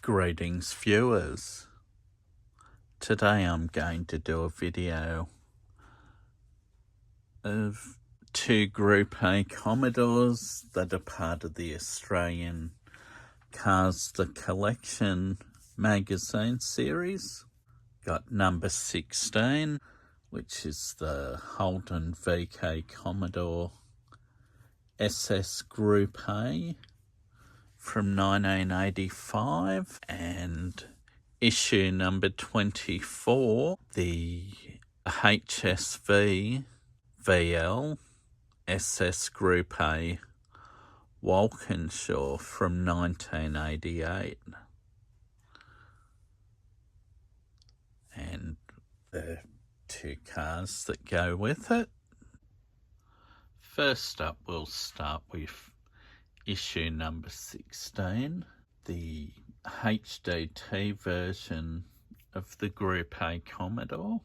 Greetings viewers. Today I'm going to do a video of two Group A Commodores that are part of the Australian Cars the Collection magazine series. Got number 16, which is the Holden VK Commodore SS Group A from 1985, and issue number 24, the HSV VL SS Group A Walkinshaw from 1988. And the two cars that go with it. First up, we'll start with issue number 16, the HDT version of the Group A Commodore,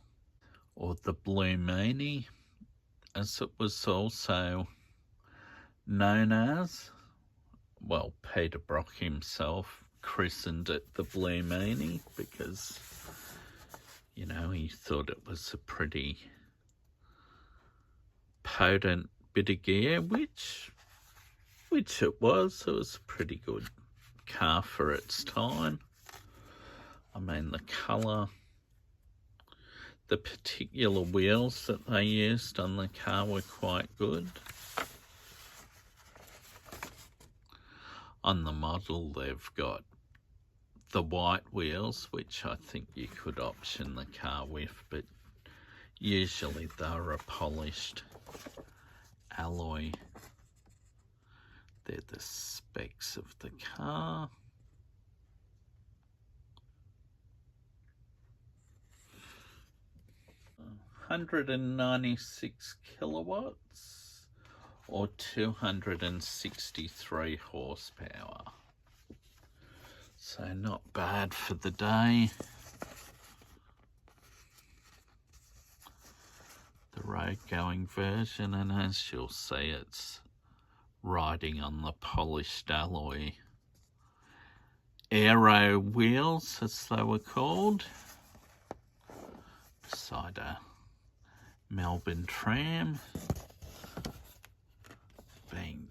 or the Blue Meanie, as it was also known as. Well, Peter Brock himself christened it the Blue Meanie because, you know, he thought it was a pretty potent bit of gear, which it was. It was a pretty good car for its time. I mean, the colour, the particular wheels that they used on the car were quite good. On the model, they've got the white wheels, which I think you could option the car with, but usually they're a polished alloy. They're the specs of the car. $196 kilowatts or 263 horsepower. So not bad for the day. The road going version, and as you'll see, it's riding on the polished alloy aero wheels, as they were called, beside a Melbourne tram, being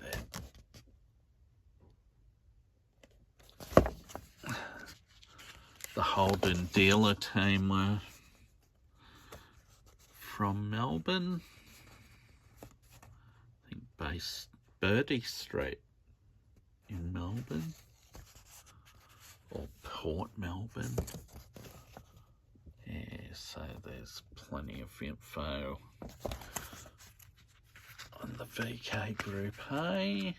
the Holden dealer team were from Melbourne, I think based Birdie Street in Melbourne, or Port Melbourne. Yeah, so there's plenty of info on the VK Group A.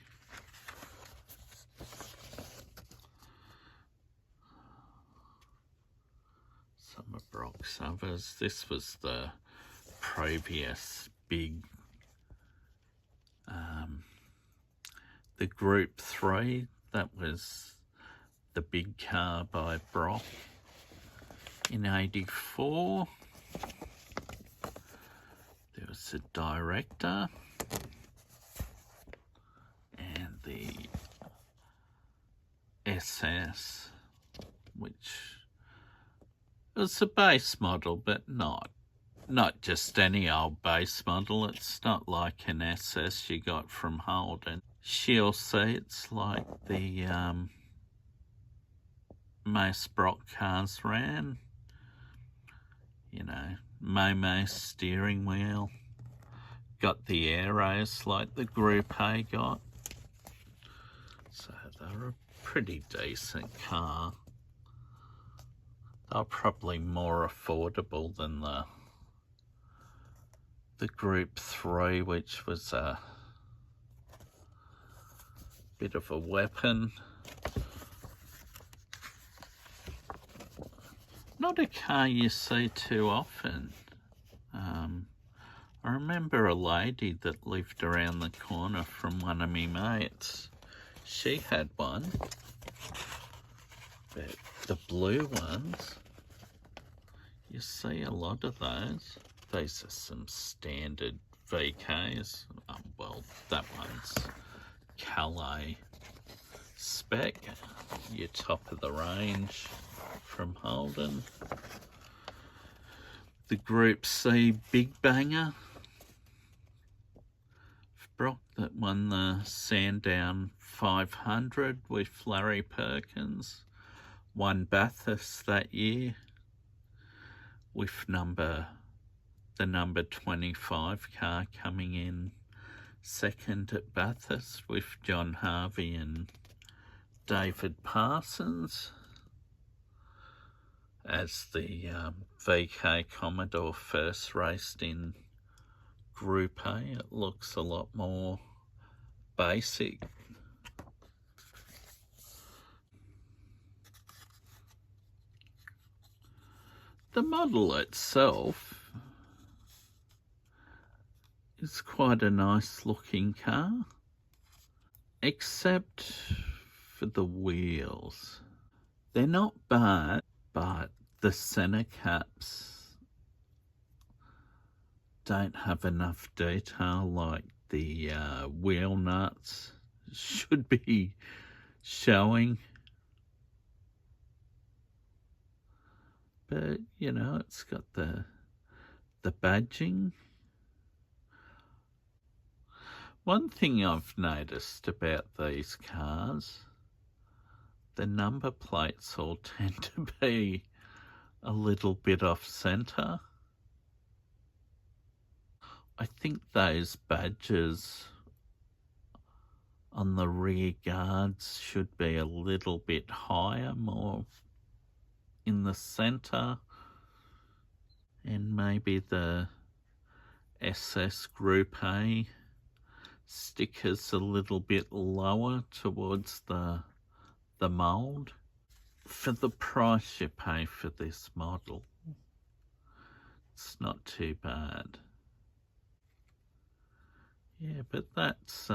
Some of Brock's others. This was the previous big, the Group 3, that was the big car by Brock in 84. There was the Director and the SS, which was a base model, but not just any old base model. It's not like an SS you got from Holden. She'll seats like the most Brock cars ran. You know, Momo steering wheel. Got the arrows like the Group A got. So they're a pretty decent car. They're probably more affordable than the Group 3, which was a bit of a weapon. Not a car you see too often. I remember a lady that lived around the corner from one of my mates. She had one, but the blue ones, you see a lot of those. These are some standard VKs. Well, that one's Calais spec, your top of the range from Holden. The Group C Big Banger Brock that won the Sandown 500 with Larry Perkins, won Bathurst that year with the number 25 car coming in second at Bathurst with John Harvey and David Parsons. As the VK Commodore first raced in Group A, it looks a lot more basic. The model itself is quite a nice looking car, except for the wheels. They're not bad, but the centre caps don't have enough detail, like the wheel nuts should be showing. But, you know, it's got the badging. One thing I've noticed about these cars, the number plates all tend to be a little bit off centre. I think those badges on the rear guards should be a little bit higher, more in the centre, and maybe the SS Group A stickers a little bit lower towards the mould. For the price you pay for this model, it's not too bad. Yeah, but that's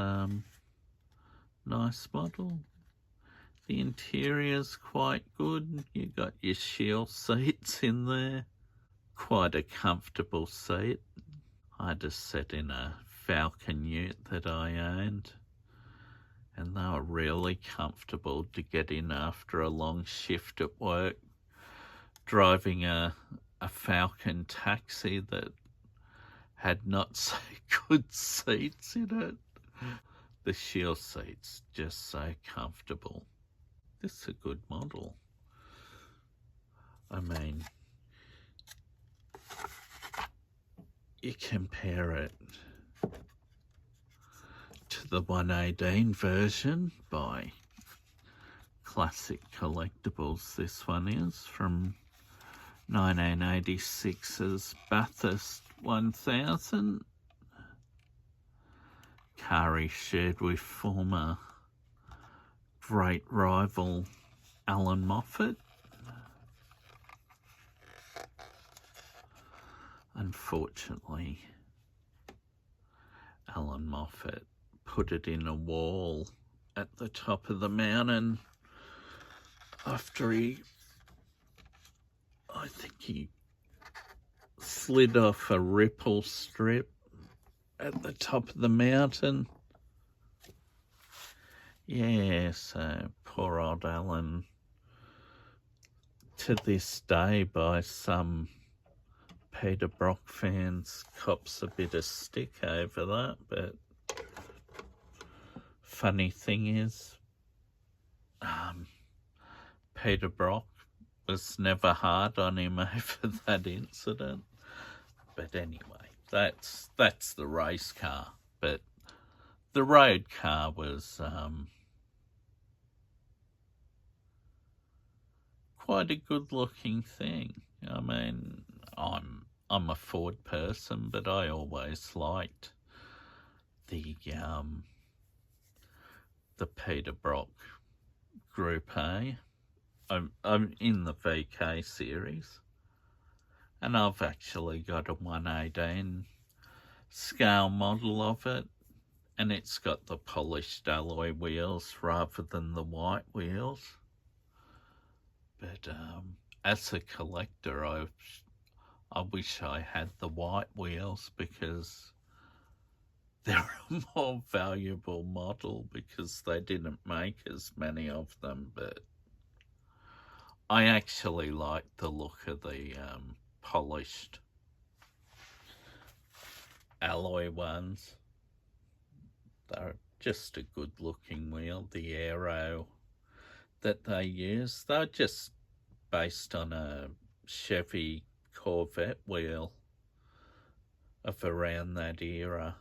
nice model. The interior's quite good. You got your shield seats in there. Quite a comfortable seat. I just sat in a Falcon Ute that I owned, and they were really comfortable to get in after a long shift at work, driving a Falcon taxi that had not so good seats in it. The shield seats just so comfortable. This is a good model. I mean, you compare it to the 118 version by Classic Collectibles. This one is from 1986's Bathurst 1000. Car he shared with former great rival Alan Moffat. Unfortunately, Alan Moffat put it in a wall at the top of the mountain after I think he slid off a ripple strip at the top of the mountain. Yeah, so poor old Alan, to this day, by some Peter Brock fans, cops a bit of stick over that. But funny thing is, Peter Brock was never hard on him over that incident. But anyway, that's the race car. But the road car was quite a good looking thing. I mean, I'm a Ford person, but I always liked the Peter Brock Group A. I'm in the VK series, and I've actually got a 118 scale model of it, and it's got the polished alloy wheels rather than the white wheels. But as a collector, I wish I had the white wheels, because they're more valuable model because they didn't make as many of them, but I actually like the look of the polished alloy ones. They're just a good looking wheel. The aero that they use, they're just based on a Chevy Corvette wheel of around that era.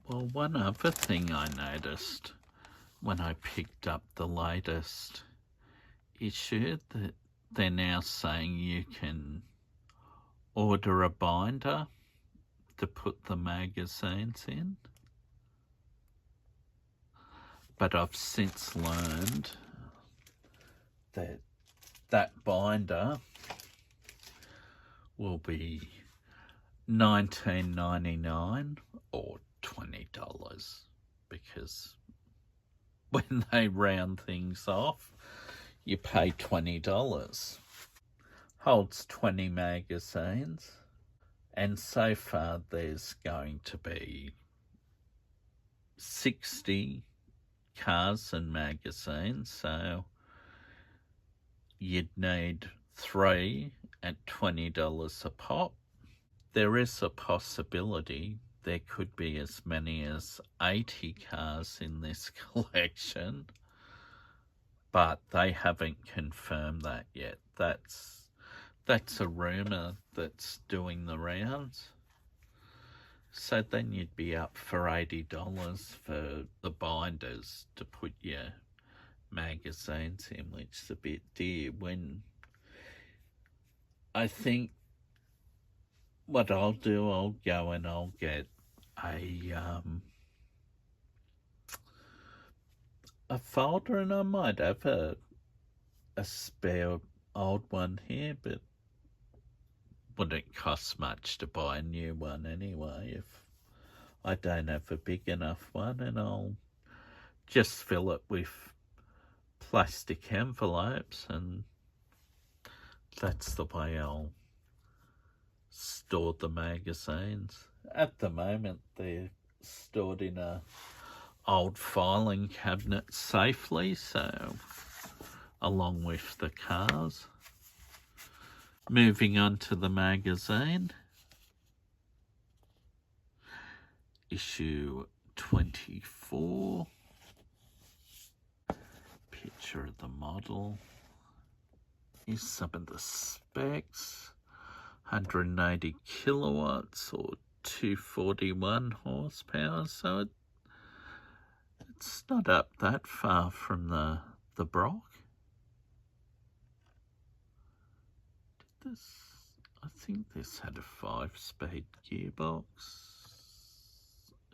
Well, one other thing I noticed when I picked up the latest issue, that they're now saying you can order a binder to put the magazines in. But I've since learned that that binder will be $19.99 or $20 because when they round things off, you pay $20. Holds 20 magazines, and so far there's going to be 60 cars and magazines, so you'd need 3 at $20 a pop. There is a possibility there could be as many as 80 cars in this collection, but they haven't confirmed that yet. That's a rumour that's doing the rounds. So then you'd be up for $80 for the binders to put your magazines in, which is a bit dear. When I think what I'll do, I'll go and I'll get a folder, and I might have a spare old one here, but wouldn't cost much to buy a new one anyway if I don't have a big enough one, and I'll just fill it with plastic envelopes, and that's the way I'll store the magazines. At the moment they're stored in a old filing cabinet safely, so along with the cars. Moving on to the magazine, issue 24, picture of the model. Here's some of the specs: 180 kilowatts or 241 horsepower, so it's not up that far from the Brock. I think this had a 5-speed gearbox.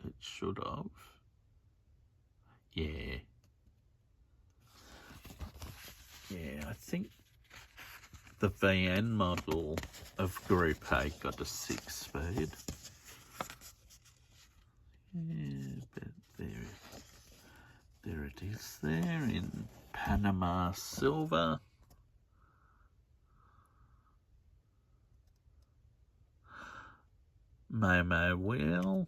It should have. Yeah, I think the VN model of GrpA got a 6-speed. Yeah, but there it is there in Panama silver. Momo wheel.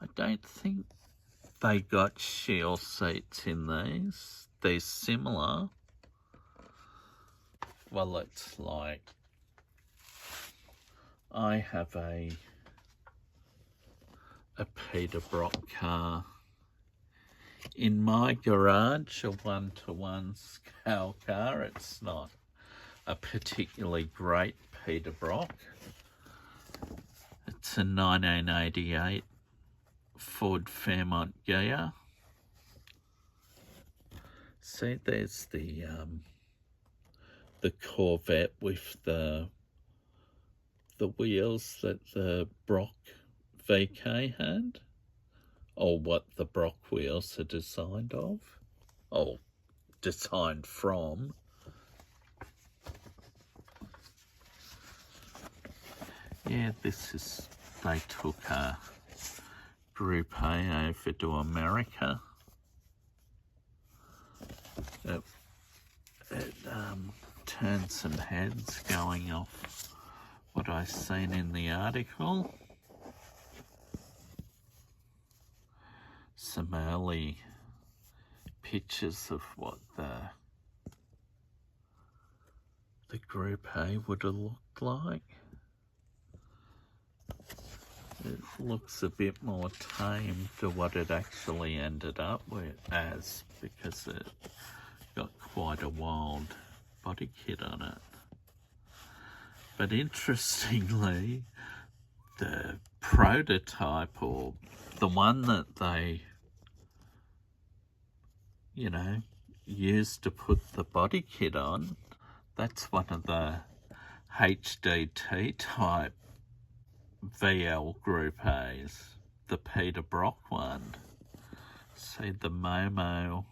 I don't think they got shield seats in these. They're similar. Well, it's like I have a Peter Brock car in my garage, a 1-to-1 scale car. It's not a particularly great Peter Brock. It's a 1988 Ford Fairmont Ghia. See, there's the Corvette with the wheels that the Brock VK had, or what the Brock wheels are designed of, or designed from. Yeah, this is, they took a GrpA over to America. It turned some heads going off what I seen in the article. Some early pictures of what the GrpA would have looked like. It looks a bit more tame to what it actually ended up with as, because it got quite a wild body kit on it. But interestingly, the prototype, or the one that they, you know, used to put the body kit on, that's one of the HDT type VL GrpAs, the Peter Brock one. See the Momo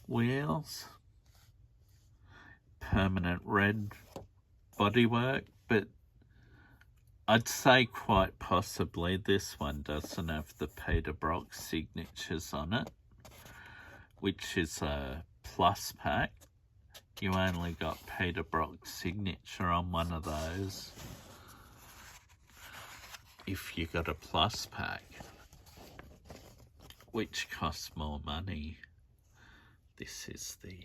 wheels, permanent red bodywork, but I'd say quite possibly this one doesn't have the Peter Brock signatures on it, which is a plus pack. You only got Peter Brock's signature on one of those if you got a plus pack, which costs more money. This is the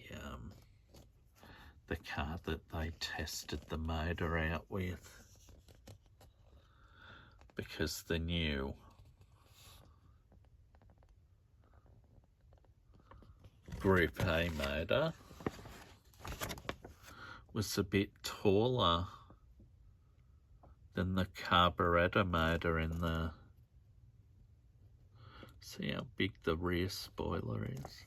car that they tested the motor out with, because the new GrpA motor was a bit taller than the carburetor motor in the, see how big the rear spoiler is.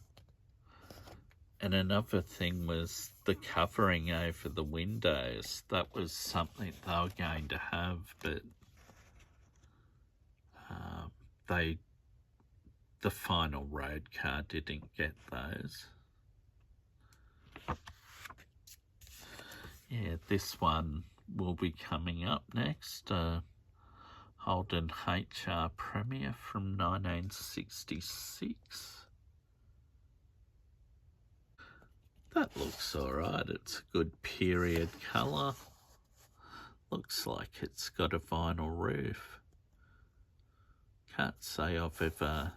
And another thing was the covering over the windows. That was something they were going to have, but the final road car didn't get those. Yeah, this one will be coming up next. Holden HR Premier from 1966. That looks alright. It's a good period colour. Looks like it's got a vinyl roof. Can't say I've ever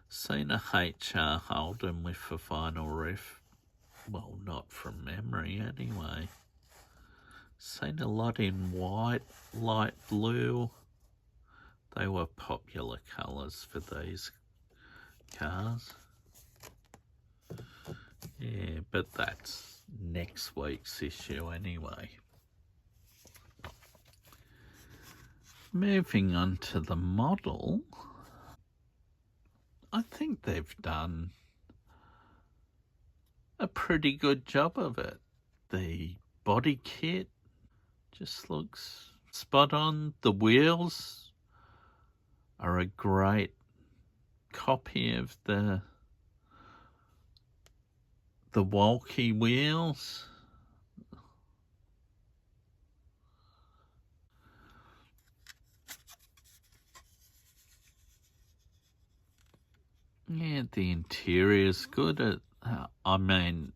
seen a HR Holden with a vinyl roof. Well, not from memory anyway. Seen a lot in white, light blue. They were popular colours for these cars. Yeah, but that's next week's issue anyway. Moving on to the model, I think they've done a pretty good job of it. The body kit just looks spot on. The wheels are a great copy of the Walkie wheels. Yeah, the interior's good. I mean,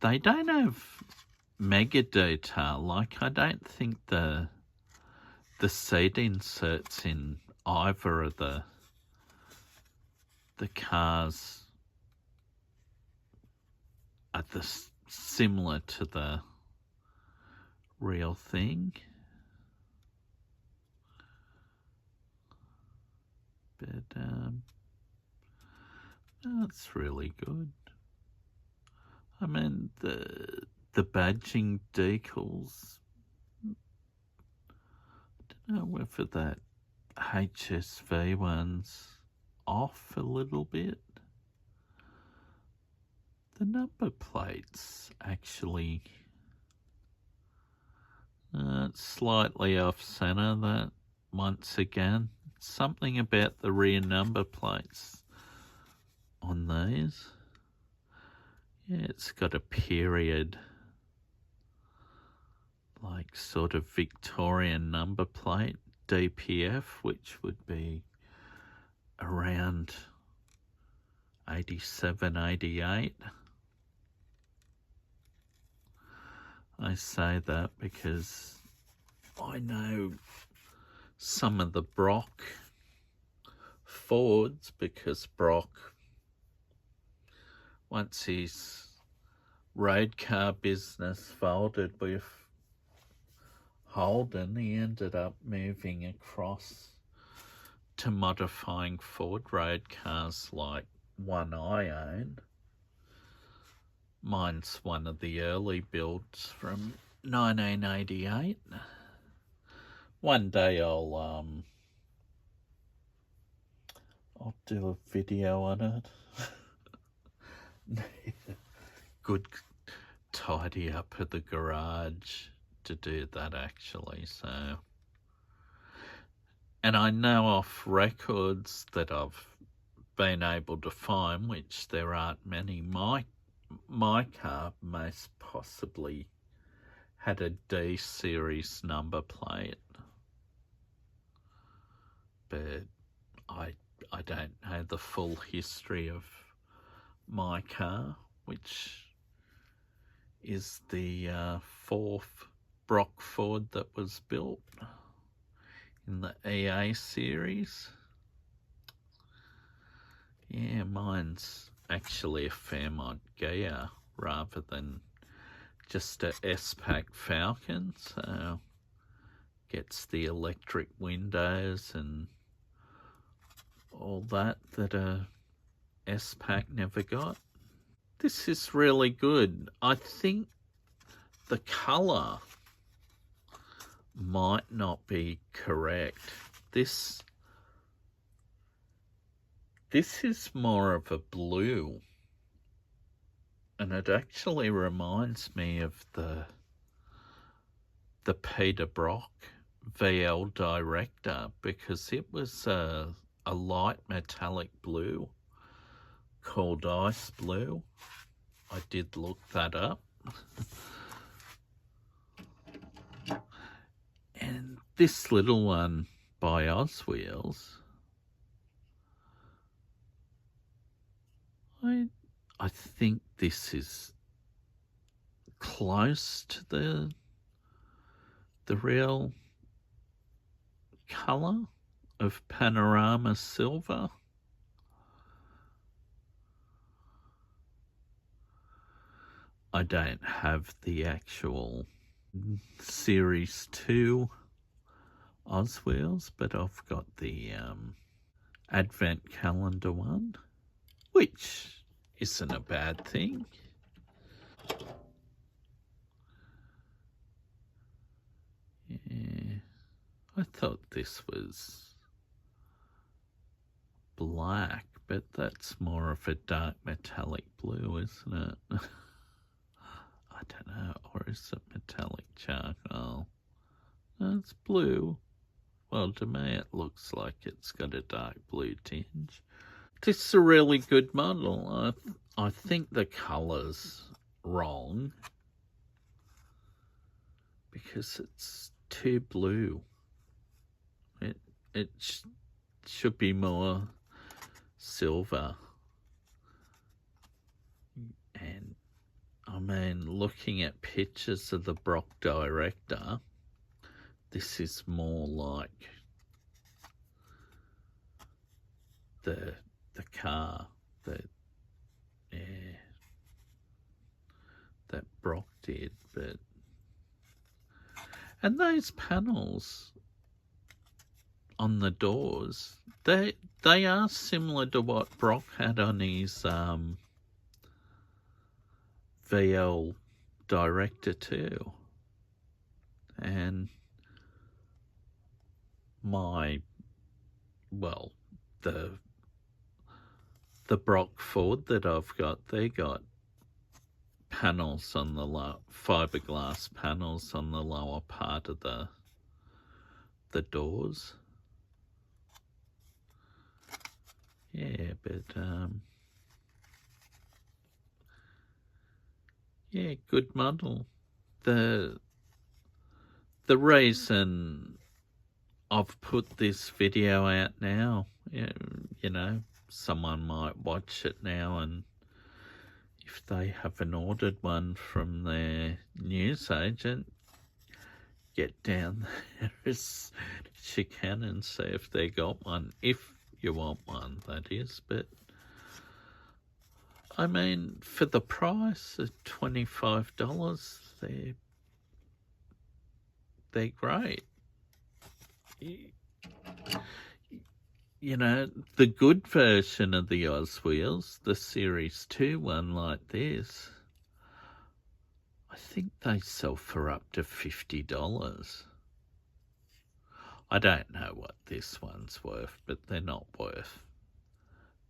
they don't have mega detail. Like, I don't think the seat inserts in either of the cars are similar to the real thing. But that's really good. I mean, the badging decals, I don't know whether that HSV one's off a little bit. The number plates actually slightly off center. once again. Something about the rear number plates on these. Yeah, it's got a period, like sort of Victorian number plate, DPF, which would be around 87, 88. I say that because I know some of the Brock Fords, because Brock, once his road car business folded with Holden, he ended up moving across to modifying Ford road cars like one I own. Mine's one of the early builds from 1988. One day I'll do a video on it. Good tidy up of the garage to do that, actually. So, and I know off records that I've been able to find, which there aren't many, my car most possibly had a D series number plate, but I don't know the full history of my car, which is the fourth Brock Ford that was built in the EA series. Yeah, mine's actually a Fairmont Gia rather than just a S-Pack Falcon, so gets the electric windows and all that a S-Pack never got. This is really good. I think the colour might not be correct. This is more of a blue, and it actually reminds me of the Peter Brock VL Director, because it was a light metallic blue called Ice Blue. I did look that up. And this little one by Oswheels, I think this is close to the real colour of Panorama Silver. I don't have the actual Series 2 Oswheels, but I've got the Advent Calendar one, which isn't a bad thing. Yeah, I thought this was black, but that's more of a dark metallic blue, isn't it? I don't know, or is it metallic charcoal? No, it's blue. Well, to me it looks like it's got a dark blue tinge. This is a really good model. I think the colour's wrong because it's too blue. It should be more silver. And I mean, looking at pictures of the Brock Director, this is more like the car that Brock did, but and those panels on the doors, they are similar to what Brock had on his VL Director too. And the Brock Ford that I've got, they got panels on the fiberglass panels on the lower part of the doors, Yeah, but yeah, good model. The reason I've put this video out now, you know, someone might watch it now, and if they haven't ordered one from their newsagent, get down there as you can and see if they got one, if you want one, that is. But I mean, for the price of $25, they're great. You know, the good version of the Oswheels, the Series 2 one like this, I think they sell for up to $50. I don't know what this one's worth, but they're not worth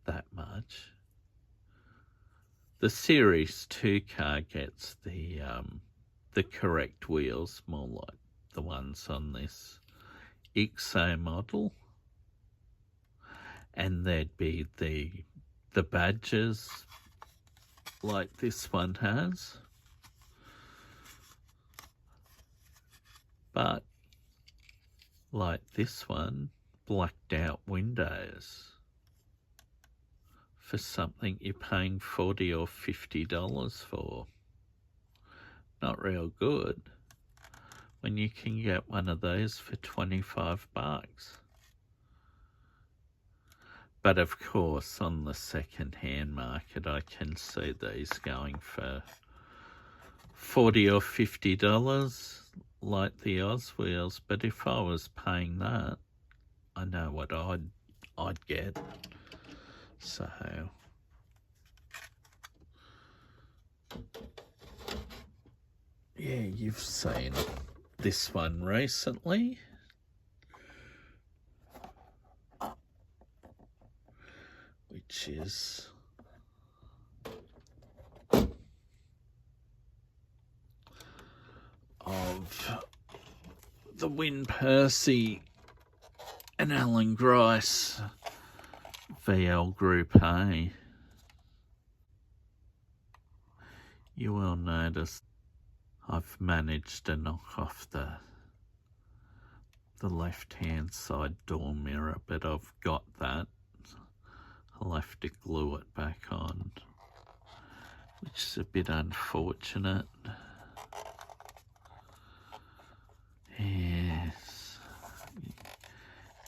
that much. The Series 2 car gets the correct wheels, more like the ones on this GrpA model. And there'd be the badges like this one has. But like this one, blacked out windows for something you're paying $40 or $50 for. Not real good when you can get one of those for $25. But of course, on the second-hand market, I can see these going for $40 or $50, like the Oswheels. But if I was paying that, I know what I'd get. So yeah, you've seen this one recently. Which is of the Win Percy and Alan Grice VL GrpA. You will notice I've managed to knock off the left-hand side door mirror, but I've got that. I'll have to glue it back on, which is a bit unfortunate. Yes,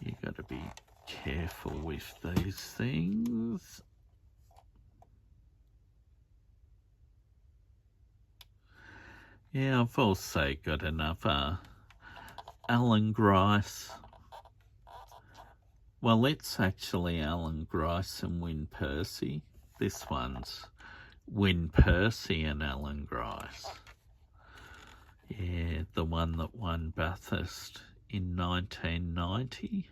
you got to be careful with these things. Yeah, I've also got another Alan Grice. Well, it's actually Alan Grice and Win Percy. This one's Win Percy and Alan Grice. Yeah, the one that won Bathurst in 1990.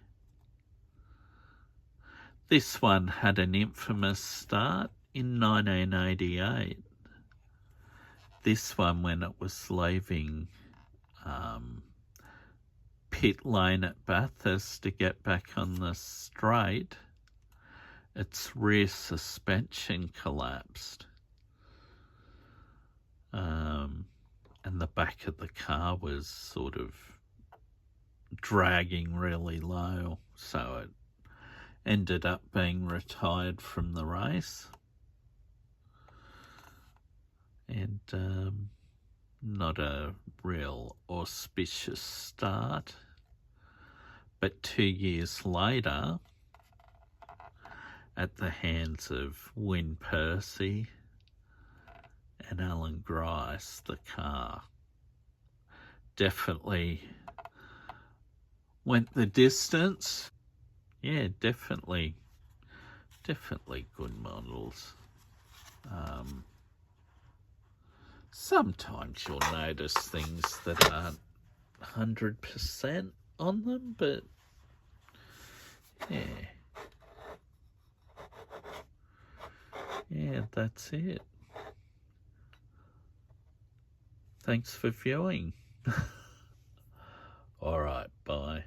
This one had an infamous start in 1988. This one, when it was leaving pit lane at Bathurst to get back on the straight, its rear suspension collapsed. And the back of the car was sort of dragging really low, so it ended up being retired from the race. And not a real auspicious start. But 2 years later, at the hands of Win Percy and Alan Grice, the car definitely went the distance. Yeah, definitely good models. Sometimes you'll notice things that aren't 100% on them, but yeah, that's it. Thanks for viewing. All right, bye.